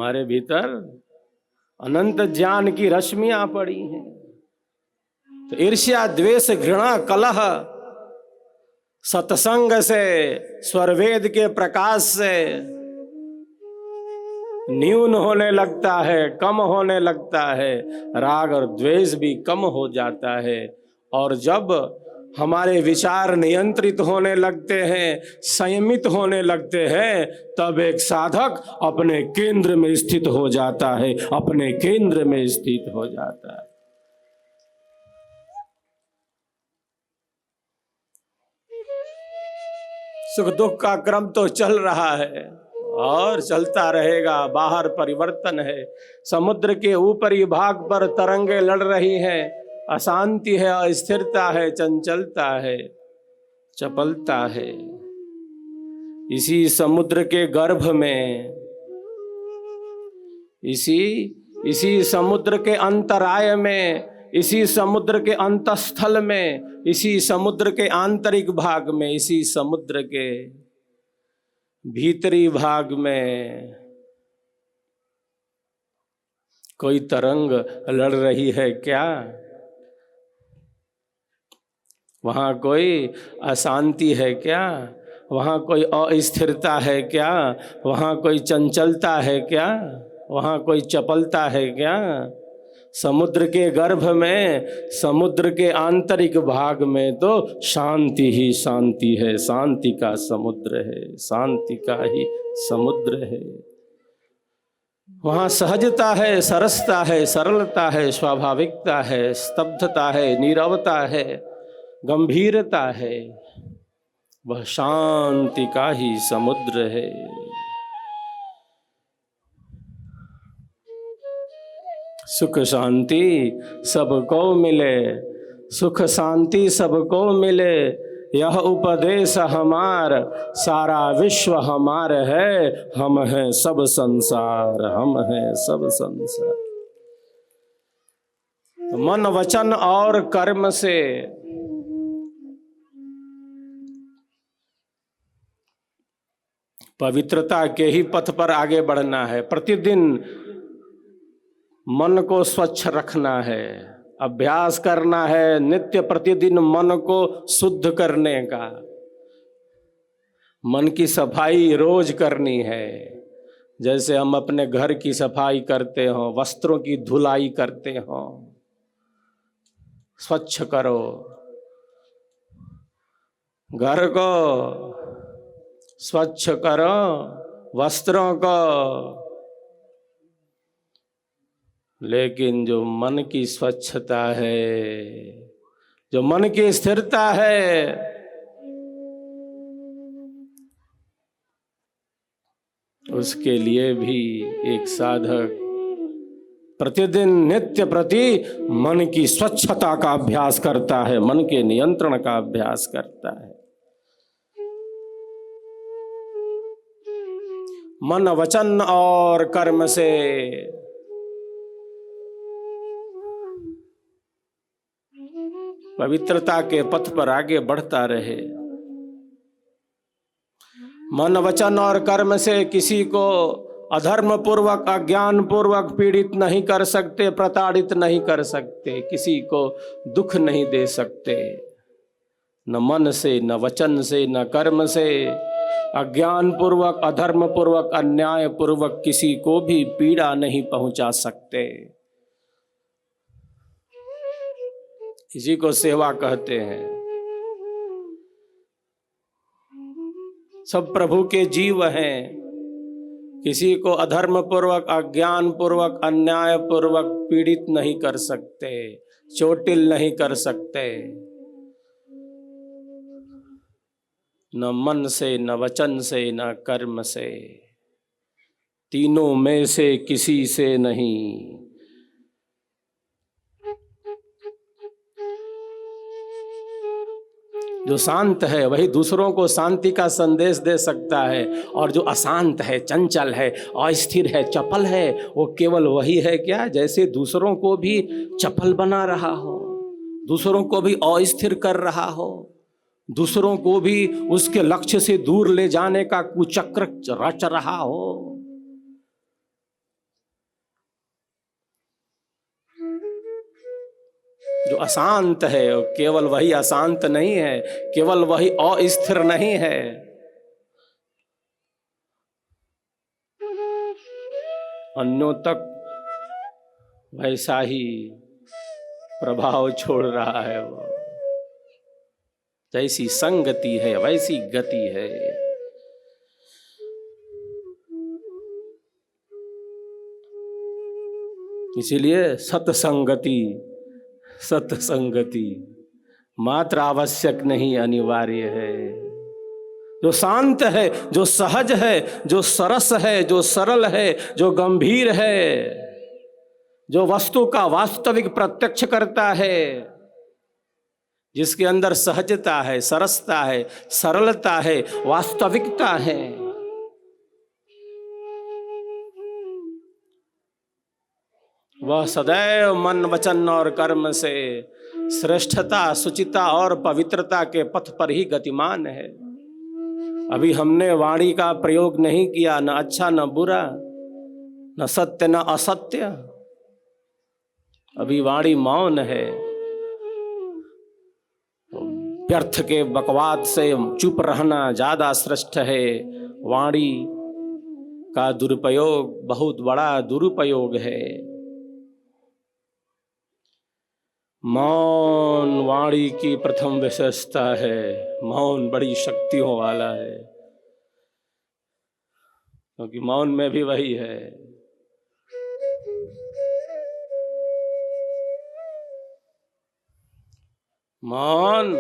हमारे भीतर अनंत ज्ञान की रश्मियां पड़ी हैं। तो ईर्ष्या, द्वेष, घृणा, कलह सत्संग से, स्वरवेद के प्रकाश से न्यून होने लगता है, कम होने लगता है। राग और द्वेष भी कम हो जाता है। और जब हमारे विचार नियंत्रित होने लगते हैं, संयमित होने लगते हैं, तब एक साधक अपने केंद्र में स्थित हो जाता है, अपने केंद्र में स्थित हो जाता है। सुख दुख का क्रम तो चल रहा है और चलता रहेगा। बाहर परिवर्तन है, समुद्र के ऊपरी भाग पर तरंगे लड़ रही हैं, अशांति है, अस्थिरता है, चंचलता है, चपलता है। इसी समुद्र के गर्भ में, इसी समुद्र के अंतराय में, इसी समुद्र के अंतस्थल में, इसी समुद्र के आंतरिक भाग में, इसी समुद्र के भीतरी भाग में कोई तरंग लड़ रही है क्या? वहां कोई अशांति है क्या? वहां कोई अस्थिरता है क्या? वहां कोई चंचलता है क्या? वहां कोई चपलता है क्या? समुद्र के गर्भ में, समुद्र के आंतरिक भाग में तो शांति ही शांति है। शांति का समुद्र है, शांति का ही समुद्र है। वहाँ सहजता है, सरसता है, सरलता है, स्वाभाविकता है, स्तब्धता है, नीरवता है, गंभीरता है। वह शांति का ही समुद्र है। सुख शांति सबको मिले, सुख शांति सबको मिले, यह उपदेश हमार, सारा विश्व हमार है, हम हैं सब संसार, हम हैं सब संसार। मन, वचन और कर्म से पवित्रता के ही पथ पर आगे बढ़ना है। प्रतिदिन मन को स्वच्छ रखना है, अभ्यास करना है नित्य प्रतिदिन मन को शुद्ध करने का। मन की सफाई रोज करनी है। जैसे हम अपने घर की सफाई करते हो, वस्त्रों की धुलाई करते हो, स्वच्छ करो घर को, स्वच्छ करो वस्त्रों को। लेकिन जो मन की स्वच्छता है, जो मन की स्थिरता है, उसके लिए भी एक साधक प्रतिदिन नित्य प्रति मन की स्वच्छता का अभ्यास करता है, मन के नियंत्रण का अभ्यास करता है। मन, वचन और कर्म से पवित्रता के पथ पर आगे बढ़ता रहे। मन, वचन और कर्म से किसी को अधर्म पूर्वक, अज्ञान पूर्वक पीड़ित नहीं कर सकते, प्रताड़ित नहीं कर सकते, किसी को दुख नहीं दे सकते। न मन से, न वचन से, न कर्म से अज्ञान पूर्वक, अधर्म पूर्वक, अन्याय पूर्वक किसी को भी पीड़ा नहीं पहुंचा सकते। इसी को सेवा कहते हैं। सब प्रभु के जीव हैं। किसी को अधर्म पूर्वक, अज्ञान पूर्वक, अन्याय पूर्वक पीड़ित नहीं कर सकते, चोटिल नहीं कर सकते। न मन से, न वचन से, न कर्म से, तीनों में से किसी से नहीं। जो शांत है वही दूसरों को शांति का संदेश दे सकता है, और जो अशांत है, चंचल है, अस्थिर है, चपल है, वो केवल वही है क्या, जैसे दूसरों को भी चपल बना रहा हो, दूसरों को भी अस्थिर कर रहा हो, दूसरों को भी उसके लक्ष्य से दूर ले जाने का कुचक्र रच रहा हो। जो अशांत है, केवल वही अशांत नहीं है, केवल वही अस्थिर नहीं है, अन्यों तक वैसा ही प्रभाव छोड़ रहा है। वो जैसी संगति है वैसी गति है। इसीलिए सत्संगति, सत्संगति मात्र आवश्यक नहीं, अनिवार्य है। जो शांत है, जो सहज है, जो सरस है, जो सरल है, जो गंभीर है, जो वस्तु का वास्तविक प्रत्यक्ष करता है, जिसके अंदर सहजता है, सरसता है, सरलता है, वास्तविकता है, वह सदैव मन वचन और कर्म से श्रेष्ठता, शुचिता और पवित्रता के पथ पर ही गतिमान है। अभी हमने वाणी का प्रयोग नहीं किया, न अच्छा न बुरा, न सत्य न असत्य। अभी वाणी मौन है। व्यर्थ के बकवाद से चुप रहना ज्यादा श्रेष्ठ है। वाणी का दुरुपयोग बहुत बड़ा दुरुपयोग है। मौन वाणी की प्रथम विशेषता है। मौन बड़ी शक्तियों वाला है, क्योंकि मौन में भी वही है। मौन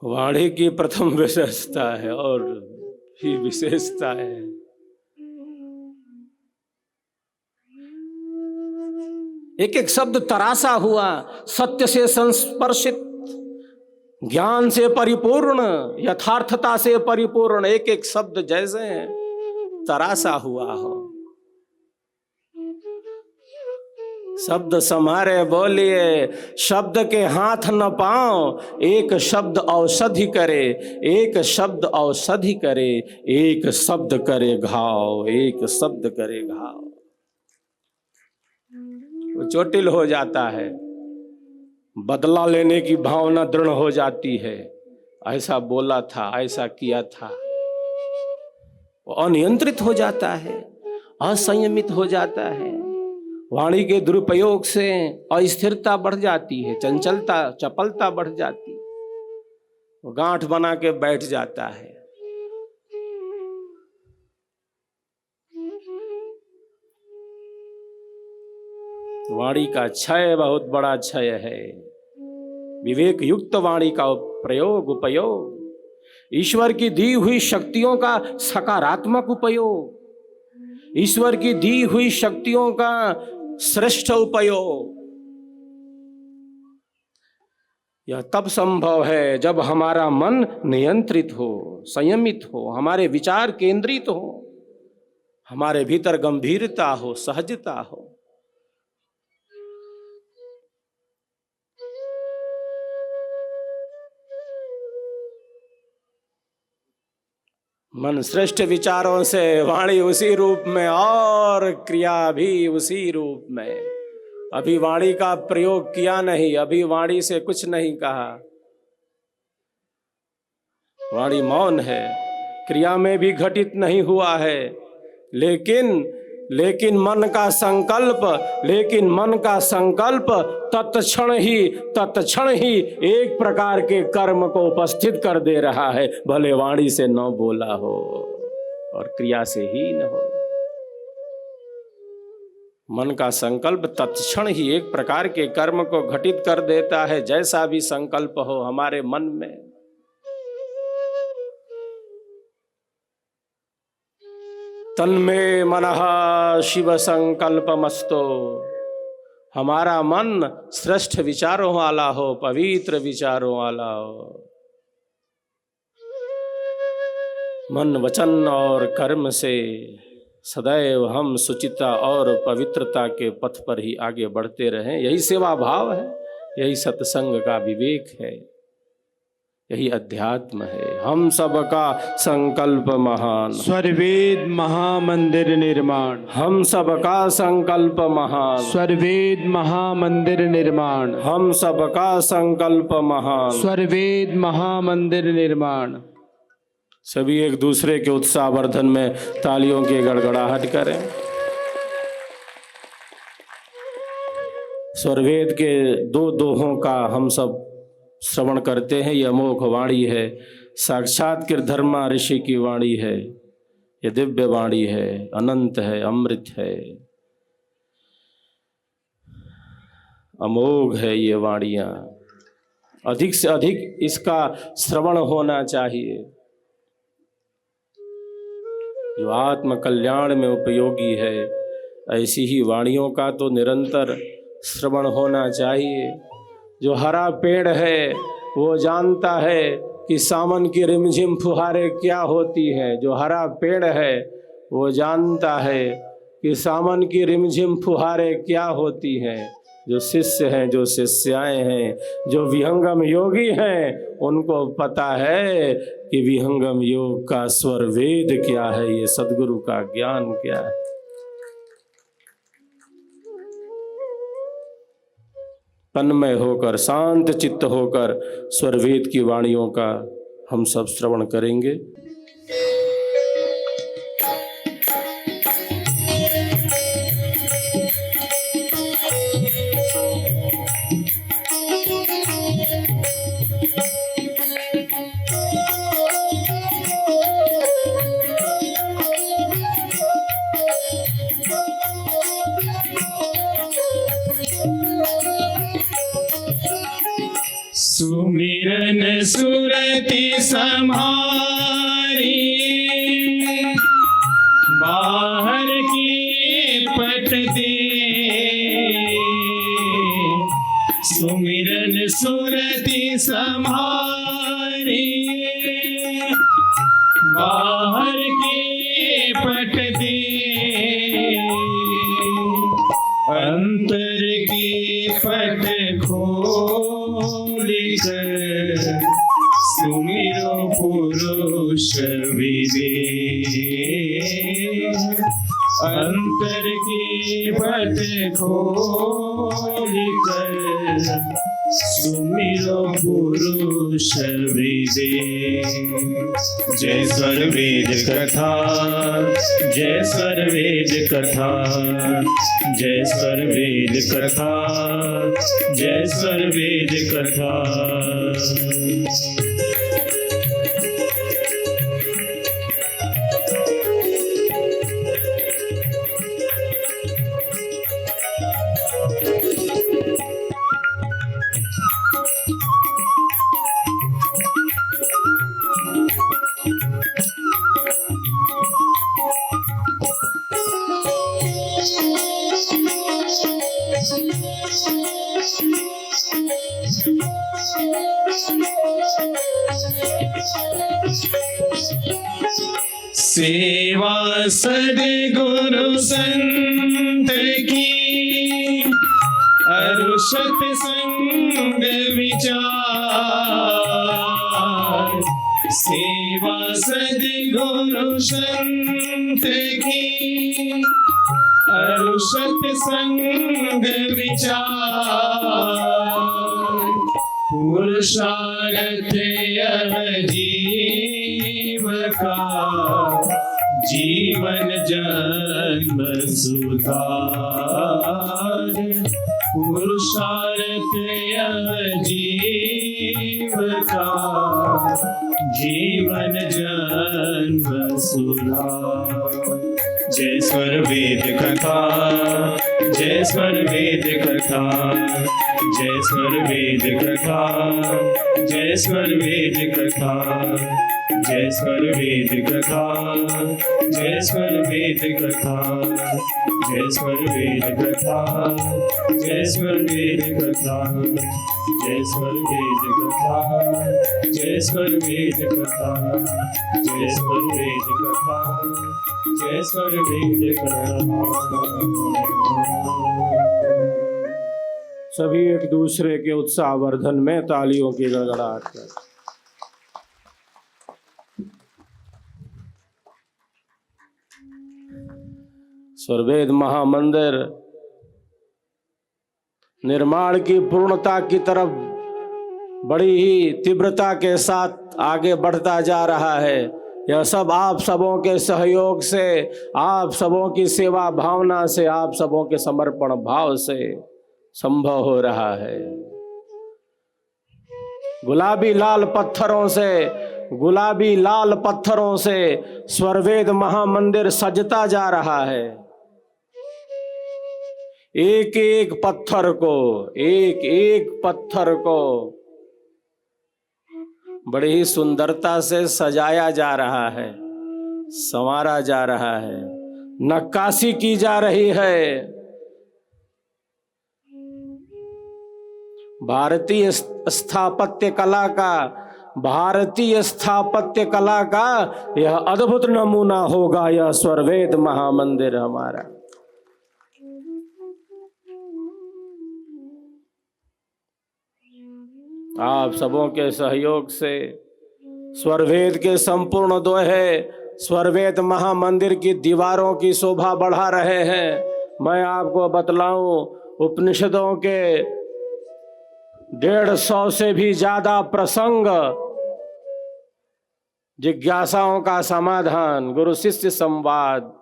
वाणी की प्रथम विशेषता है और भी विशेषता है। एक एक शब्द तरासा हुआ, सत्य से संस्पर्शित, ज्ञान से परिपूर्ण, यथार्थता से परिपूर्ण, एक एक शब्द जैसे तरासा हुआ हो। शब्द सम्हारे बोलिए, शब्द के हाथ न पांव, एक शब्द औषधि करे, एक शब्द औषधि करे, एक शब्द करे घाव, एक शब्द करे घाव। वो चोटिल हो जाता है, बदला लेने की भावना दृढ़ हो जाती है। ऐसा बोला था, ऐसा किया था। वो अनियंत्रित हो जाता है, असंयमित हो जाता है। वाणी के दुरुपयोग से अस्थिरता बढ़ जाती है, चंचलता, चपलता बढ़ जाती है, वो गांठ बना के बैठ जाता है। वाणी का क्षय बहुत बड़ा क्षय है। विवेक युक्त वाणी का प्रयोग, उपयोग, ईश्वर की दी हुई शक्तियों का सकारात्मक उपयोग, ईश्वर की दी हुई शक्तियों का श्रेष्ठ उपयोग, यह तब संभव है जब हमारा मन नियंत्रित हो, संयमित हो, हमारे विचार केंद्रित हो, हमारे भीतर गंभीरता हो, सहजता हो। मन श्रेष्ठ विचारों से, वाणी उसी रूप में और क्रिया भी उसी रूप में। अभी वाणी का प्रयोग किया नहीं, अभी वाणी से कुछ नहीं कहा, वाणी मौन है, क्रिया में भी घटित नहीं हुआ है। लेकिन मन का संकल्प तत्क्षण ही एक प्रकार के कर्म को उपस्थित कर दे रहा है, भले वाणी से न बोला हो और क्रिया से ही न हो। मन का संकल्प तत्क्षण ही एक प्रकार के कर्म को घटित कर देता है। जैसा भी संकल्प हो हमारे मन में, तन्मे मनः शिव संकल्पमस्तो, हमारा मन श्रेष्ठ विचारों वाला हो, पवित्र विचारों वाला हो। मन, वचन और कर्म से सदैव हम सुचिता और पवित्रता के पथ पर ही आगे बढ़ते रहें। यही सेवा भाव है, यही सत्संग का विवेक है, यही अध्यात्म है। हम सबका संकल्प महान, स्वरवेद महामंदिर निर्माण। हम सबका संकल्प महान, स्वरवेद महामंदिर निर्माण। हम सबका संकल्प महान। स्वरवेद महामंदिर निर्माण। सभी एक दूसरे के उत्साहवर्धन में तालियों की गड़गड़ाहट करें। स्वरवेद के दो दोहों का हम सब श्रवण करते हैं। यह अमोघ वाणी है, साक्षात कृधर्मा ऋषि की वाणी है। यह दिव्य वाणी है, अनंत है, अमृत है, अमोघ है ये वाणियाँ। अधिक से अधिक इसका श्रवण होना चाहिए। जो आत्म कल्याण में उपयोगी है, ऐसी ही वाणियों का तो निरंतर श्रवण होना चाहिए। जो हरा पेड़ है वो जानता है कि सावन की रिमझिम फुहारें क्या होती हैं। जो हरा पेड़ है वो जानता है कि सावन की रिमझिम फुहारें क्या होती हैं। जो शिष्य हैं, जो शिष्याएं हैं, जो विहंगम योगी हैं, उनको पता है कि विहंगम योग का स्वर वेद क्या है, ये सद्गुरु का ज्ञान क्या है। तन्मय होकर, शांत चित्त होकर स्वरवेद की वाणियों का हम सब श्रवण करेंगे। सुमिरन सुरति सम्हारी, बाहर की पट दे। सुमिरन सुरति सम्हारी, बाहर की पट दे। अंतर की पट खोल कर सुमिरो पुरुष विवेक। अंतर की पट खोल कर सुमिरो पुरुष विवेक। जय स्वरवेद कथा, जय स्वरवेद कथा, जय स्वरवेद कथा, जय स्वरवेद कथा। सेवा सद्गुरु संत की, अरुषत संग विचार। सेवा सद्गुरु संत की, अरुषत संग विचार। पुरुषार्थ यह जीव का, जीवन जन्म सुधार। पुरुषार्थ यह जीव का, जीवन जन्म सुधार। जय स्वरवेद कथा, जय स्वरवेद कथा, जय स्वरवेद कथा, जय स्वरवेद कथा, जय स्वरवेद कथा, जय स्वरवेद कथा, जय स्वरवेद कथा, जय स्वरवेद कथा, जय स्वरवेद कथा, जय स्वरवेद कथा, जय स्वरवेद कथा, जय स्वरवेद कथा। सभी एक दूसरे के उत्साहवर्धन में तालियों की गड़गड़ाहट करें। स्वरवेद महामंदिर निर्माण की पूर्णता की तरफ बड़ी ही तीव्रता के साथ आगे बढ़ता जा रहा है। यह सब आप सबों के सहयोग से, आप सबों की सेवा भावना से, आप सबों के समर्पण भाव से संभव हो रहा है। गुलाबी लाल पत्थरों से स्वरवेद महामंदिर सजता जा रहा है। एक एक पत्थर को बड़ी ही सुंदरता से सजाया जा रहा है, संवारा जा रहा है, नक्काशी की जा रही है। भारतीय स्थापत्य कला का यह अद्भुत नमूना होगा यह स्वरवेद महामंदिर हमारा। आप सबों के सहयोग से स्वरवेद के संपूर्ण दोहे स्वरवेद महामंदिर की दीवारों की शोभा बढ़ा रहे हैं। मैं आपको बतलाऊं, उपनिषदों के 150 से भी ज्यादा प्रसंग, जिज्ञासाओं का समाधान, गुरु शिष्य संवाद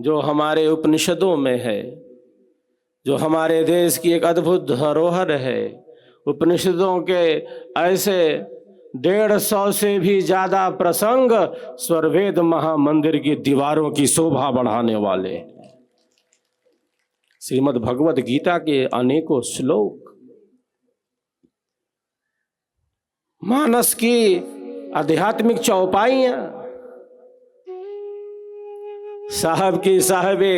जो हमारे उपनिषदों में है, जो हमारे देश की एक अद्भुत धरोहर है। उपनिषदों के ऐसे 150 से भी ज्यादा प्रसंग स्वरवेद महामंदिर की दीवारों की शोभा बढ़ाने वाले। श्रीमद् भगवत गीता के अनेकों श्लोक, मानस की आध्यात्मिक चौपाइयां, साहब की साहबे,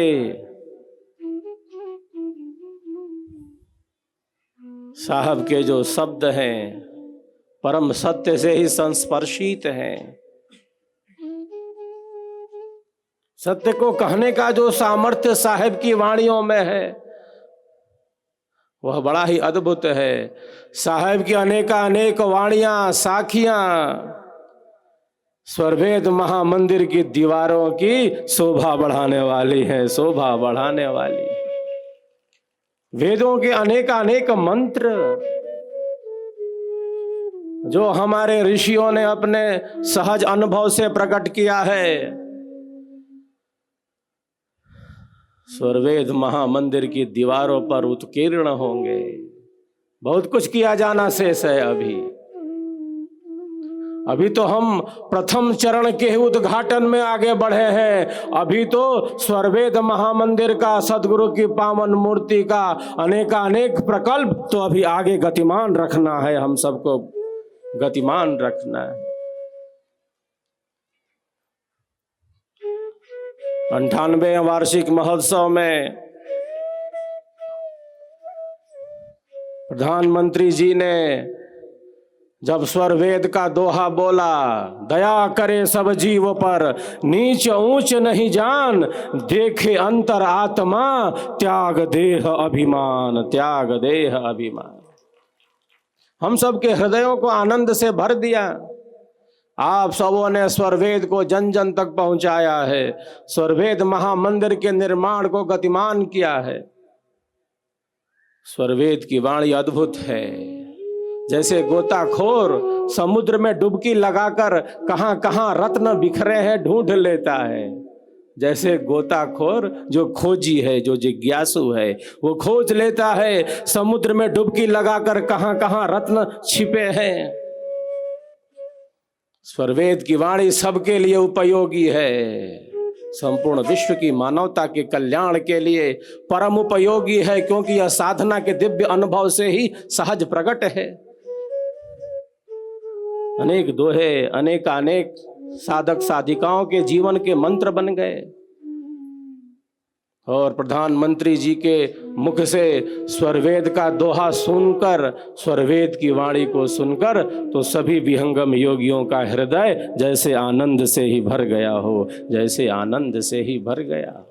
साहब के जो शब्द हैं परम सत्य से ही संस्पर्शित हैं। सत्य को कहने का जो सामर्थ्य साहब की वाणियों में है वह बड़ा ही अद्भुत है। साहब की अनेक वाणियां, साखियां स्वरवेद महामंदिर की दीवारों की शोभा बढ़ाने वाली है, शोभा बढ़ाने वाली। वेदों के अनेक मंत्र जो हमारे ऋषियों ने अपने सहज अनुभव से प्रकट किया है, स्वरवेद महामंदिर की दीवारों पर उत्कीर्ण होंगे। बहुत कुछ किया जाना शेष है। अभी तो हम प्रथम चरण के उद्घाटन में आगे बढ़े हैं। अभी तो स्वरवेद महामंदिर का, सदगुरु की पावन मूर्ति का अनेक प्रकल्प तो अभी आगे गतिमान रखना है। हम सबको गतिमान रखना है। 98वें वार्षिक महोत्सव में प्रधानमंत्री जी ने जब स्वरवेद का दोहा बोला, दया करे सब जीव पर, नीच ऊंच नहीं जान, देखे अंतर आत्मा, त्याग देह अभिमान, त्याग देह अभिमान, हम सबके हृदयों को आनंद से भर दिया। आप सबों ने स्वरवेद को जन जन तक पहुंचाया है। स्वरवेद महामंदिर के निर्माण को गतिमान किया है। स्वरवेद की वाणी अद्भुत है। जैसे गोताखोर समुद्र में डुबकी लगाकर कहां कहां रत्न बिखरे हैं ढूंढ लेता है, जैसे गोताखोर जो खोजी है, जो जिज्ञासु है, वो खोज लेता है समुद्र में डुबकी लगाकर कहां कहां रत्न छिपे हैं। स्वरवेद की वाणी सबके लिए उपयोगी है। संपूर्ण विश्व की मानवता के कल्याण के लिए परम उपयोगी है, क्योंकि यह साधना के दिव्य अनुभव से ही सहज प्रकट है। अनेक दोहे अनेक साधक साधिकाओं के जीवन के मंत्र बन गए। और प्रधानमंत्री जी के मुख से स्वरवेद का दोहा सुनकर, स्वरवेद की वाणी को सुनकर तो सभी विहंगम योगियों का हृदय जैसे आनंद से ही भर गया हो, जैसे आनंद से ही भर गया।